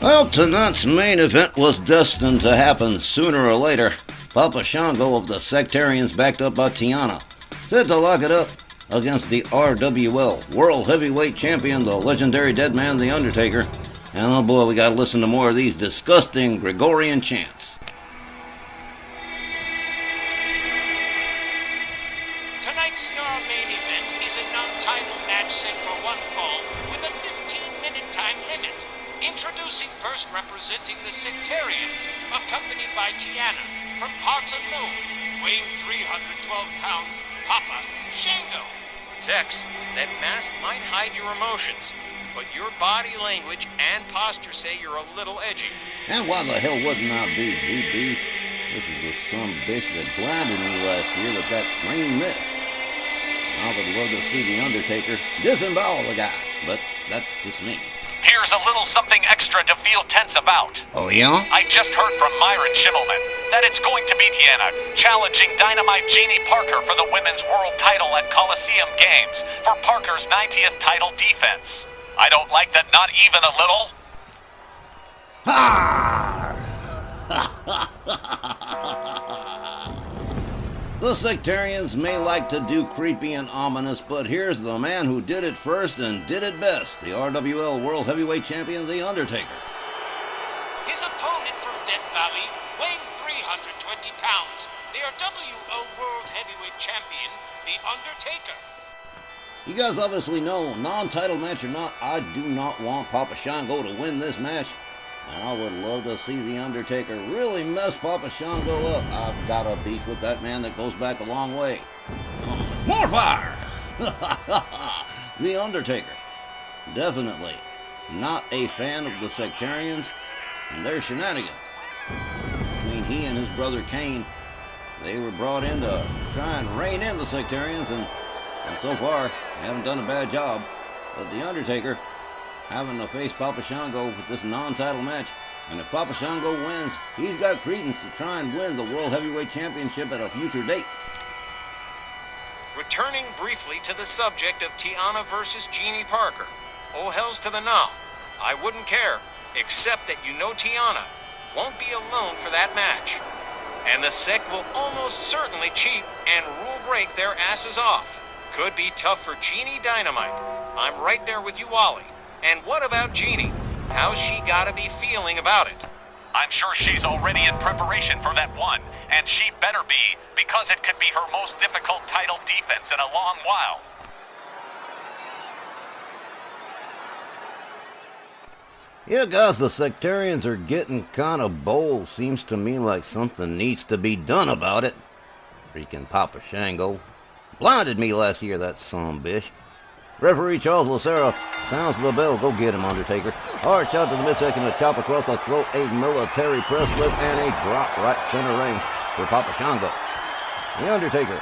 Well, tonight's main event was destined to happen sooner or later. Papa Shango of the Sectarians, backed up by Tiana, set to lock it up against the RWL World Heavyweight Champion, the legendary Deadman, the Undertaker. And oh boy, we gotta listen to more of these disgusting Gregorian chants. Tonight's Star main event is a non-title match set for one fall with a 15-minute time limit. Introducing first, representing the Sectarians, accompanied by Tiana from parts unknown, weighing 312 pounds, Papa Shango. Tex, that mask might hide your emotions, but your body language and posture say you're a little edgy. And why the hell wouldn't I be, DB? This is the son bitch that blinded me last year with that green mist. I would love to see the Undertaker disembowel the guy, but that's just me. Here's a little something extra to feel tense about. Oh, yeah? I just heard from Myron Schimmelman that it's going to be Tiana challenging Dynamite Jeannie Parker for the women's world title at Coliseum Games for Parker's 90th title defense. I don't like that, not even a little. Ha! The Sectarians may like to do creepy and ominous, but here's the man who did it first and did it best, the RWL World Heavyweight Champion, The Undertaker. His opponent from Death Valley, weighing 320 pounds, the RWO World Heavyweight Champion, The Undertaker. You guys obviously know, non-title match or not, I do not want Papa Shango to win this match. And I would love to see The Undertaker really mess Papa Shango up. I've got a beef with that man that goes back a long way. More fire! The Undertaker. Definitely not a fan of the Sectarians and their shenanigans. Between he and his brother Kane, they were brought in to try and rein in the Sectarians, and so far, haven't done a bad job. But The Undertaker having to face Papa Shango with this non-title match. And if Papa Shango wins, he's got credence to try and win the World Heavyweight Championship at a future date. Returning briefly to the subject of Tiana versus Jeannie Parker. Oh, hells to the no. I wouldn't care, except that you know Tiana won't be alone for that match. And the Sect will almost certainly cheat and rule break their asses off. Could be tough for Jeannie Dynamite. I'm right there with you, Wally. And what about Jeannie? How's she gotta be feeling about it? I'm sure she's already in preparation for that one, and she better be, because it could be her most difficult title defense in a long while. Yeah, guys, the Sectarians are getting kind of bold. Seems to me like something needs to be done about it. Freaking Papa Shango blinded me last year, that son-bitch. Referee Charles Lucero sounds the bell. Go get him, Undertaker. Hard shot to the midsection, a chop across the throat, a military press whip, and a drop right center ring for Papa Shango. The Undertaker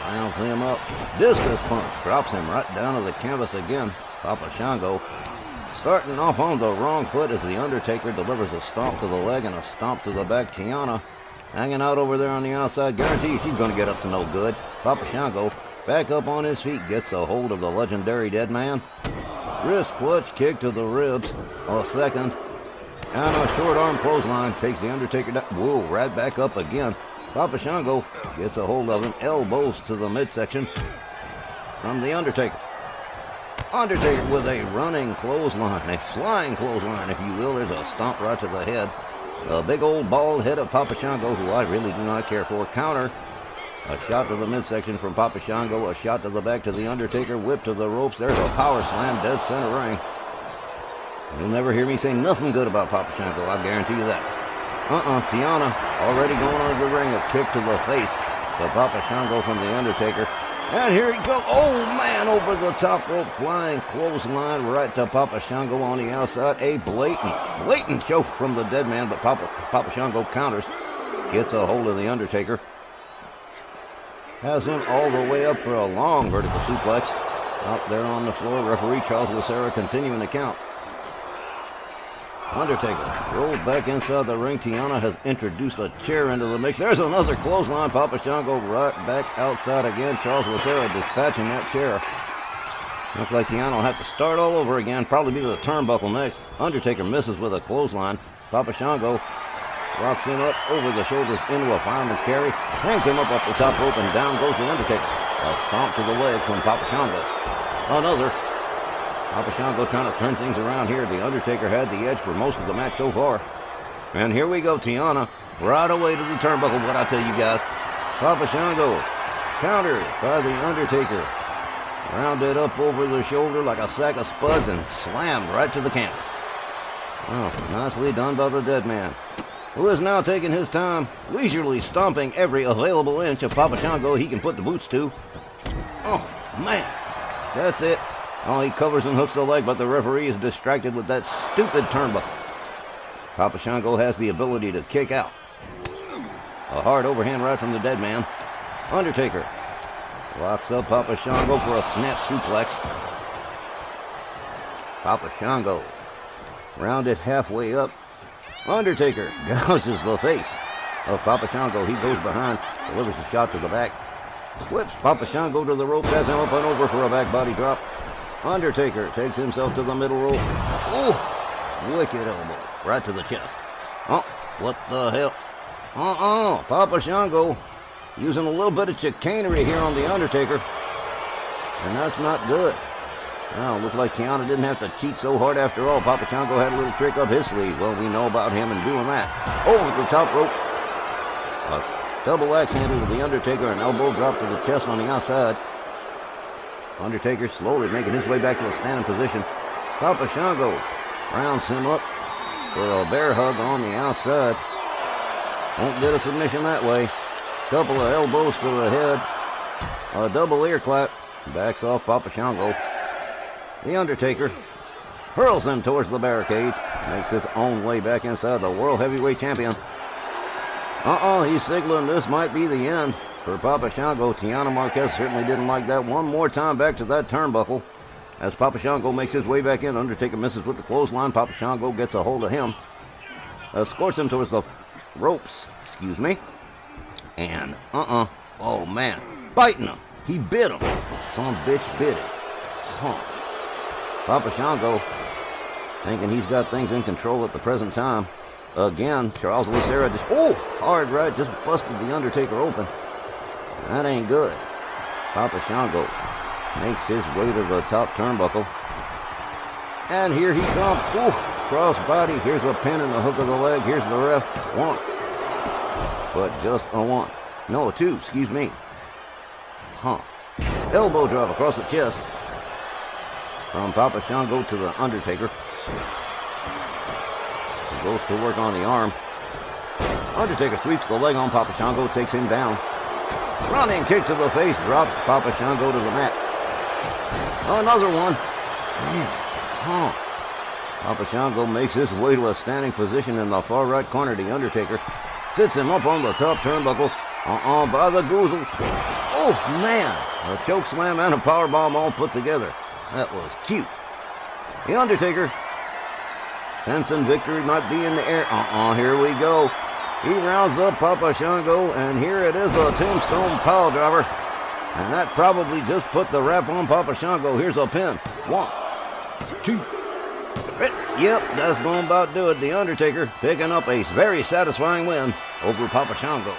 rounds him up. Discus punch drops him right down to the canvas again. Papa Shango starting off on the wrong foot as the Undertaker delivers a stomp to the leg and a stomp to the back. Tiana hanging out over there on the outside. Guarantee she's going to get up to no good. Papa Shango back up on his feet, gets a hold of the legendary Deadman. Wrist clutch kick to the ribs. A second. And a short arm clothesline takes the Undertaker down. Whoa, right back up again. Papa Shango gets a hold of him. Elbows to the midsection from the Undertaker. Undertaker with a running clothesline, a flying clothesline, if you will. There's a stomp right to the head. A big old bald head of Papa Shango, who I really do not care for. Counter. A shot to the midsection from Papa Shango. A shot to the back to the Undertaker. Whip to the ropes. There's a power slam, dead center ring. You'll never hear me say nothing good about Papa Shango, I guarantee you that. Tiana already going under the ring. A kick to the face to Papa Shango from the Undertaker. And here he goes. Oh, man, over the top rope. Flying clothesline right to Papa Shango on the outside. A blatant choke from the Deadman, but Papa Shango counters. Gets a hold of the Undertaker. Has him all the way up for a long vertical suplex. Out there on the floor, referee Charles Lucero continuing the count. Undertaker rolled back inside the ring. Tiana has introduced a chair into the mix. There's another clothesline. Papa Shango right back outside again. Charles Lucero dispatching that chair. Looks like Tiana will have to start all over again, probably be to the turnbuckle next. Undertaker misses with a clothesline. Papa Shango locks him up over the shoulders into a fireman's carry, hangs him up the top rope, and down goes the Undertaker. A stomp to the leg from Papa Shango. Another. Papa Shango trying to turn things around here. The Undertaker had the edge for most of the match so far. And here we go, Tiana, right away to the turnbuckle. What I tell you guys. Papa Shango countered by the Undertaker. Rounded up over the shoulder like a sack of spuds and slammed right to the canvas. Oh, nicely done by the dead man, who is now taking his time, leisurely stomping every available inch of Papa Shango he can put the boots to. Oh, man. That's it. Oh, he covers and hooks the leg, but the referee is distracted with that stupid turnbuckle. Papa Shango has the ability to kick out. A hard overhand right from the dead man. Undertaker locks up Papa Shango for a snap suplex. Papa Shango rounded halfway up. Undertaker gouges the face of Papa Shango. He goes behind, delivers a shot to the back. Whips Papa Shango to the rope, has him up and over for a back body drop. Undertaker takes himself to the middle rope. Oh, wicked elbow right to the chest. Oh, what the hell? Papa Shango using a little bit of chicanery here on the Undertaker. And that's not good. Well, looks like Tiana didn't have to cheat so hard after all. Papa Shango had a little trick up his sleeve. Well, we know about him and doing that. Over the top rope. A double axe handle to the Undertaker, an elbow drop to the chest on the outside. Undertaker slowly making his way back to a standing position. Papa Shango rounds him up for a bear hug on the outside. Won't get a submission that way. Couple of elbows to the head. A double ear clap. Backs off Papa Shango. The Undertaker hurls him towards the barricades. Makes his own way back inside the World Heavyweight Champion. He's signaling this might be the end for Papa Shango. Tiana Marquez certainly didn't like that. One more time back to that turnbuckle. As Papa Shango makes his way back in, Undertaker misses with the clothesline. Papa Shango gets a hold of him. Escorts him towards the ropes. Excuse me. And, oh, man. Biting him. He bit him. Some bitch bit him. Papa Shango thinking he's got things in control at the present time. Again, Charles Lucera just, hard right, just busted the Undertaker open. That ain't good. Papa Shango makes his way to the top turnbuckle. And here he comes. Cross body. Here's a pin and a hook of the leg. Here's the ref. One. But just a one. No, a two, excuse me. Elbow drop across the chest. From Papa Shango to the Undertaker. He goes to work on the arm. Undertaker sweeps the leg on Papa Shango, takes him down. Running kick to the face, drops Papa Shango to the mat. Another one. Papa Shango makes his way to a standing position in the far right corner. The Undertaker sits him up on the top turnbuckle. By the goozle. Oh, man. A choke slam and a powerbomb all put together. That was cute. The Undertaker, sensing victory might be in the air. Here we go. He rounds up Papa Shango, and here it is, a tombstone pile driver. And that probably just put the wrap on Papa Shango. Here's a pin. 1, 2, 3. Yep, that's going to about do it. The Undertaker picking up a very satisfying win over Papa Shango.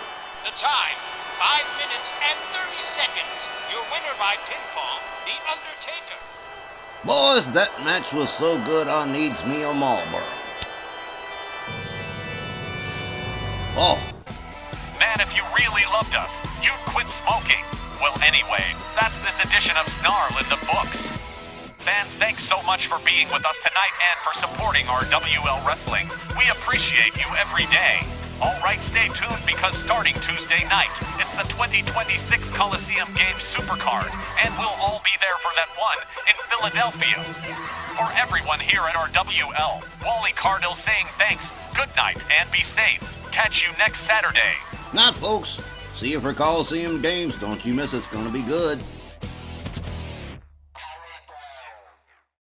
The time, 5 minutes and 30 seconds. Your winner by pinfall, The Undertaker. Boys, that match was so good I needs me a Marlboro. Man, if you really loved us, you'd quit smoking. Well, anyway, that's this edition of Snarl in the books. Fans, thanks so much for being with us tonight and for supporting our WL Wrestling. We appreciate you every day. Alright, stay tuned because starting Tuesday night, it's the 2026 Coliseum Games Supercard, and we'll all be there for that one in Philadelphia. For everyone here at our WL, Wally Cardinal saying thanks, good night, and be safe. Catch you next Saturday. Night, folks. See you for Coliseum Games. Don't you miss it. It's going to be good.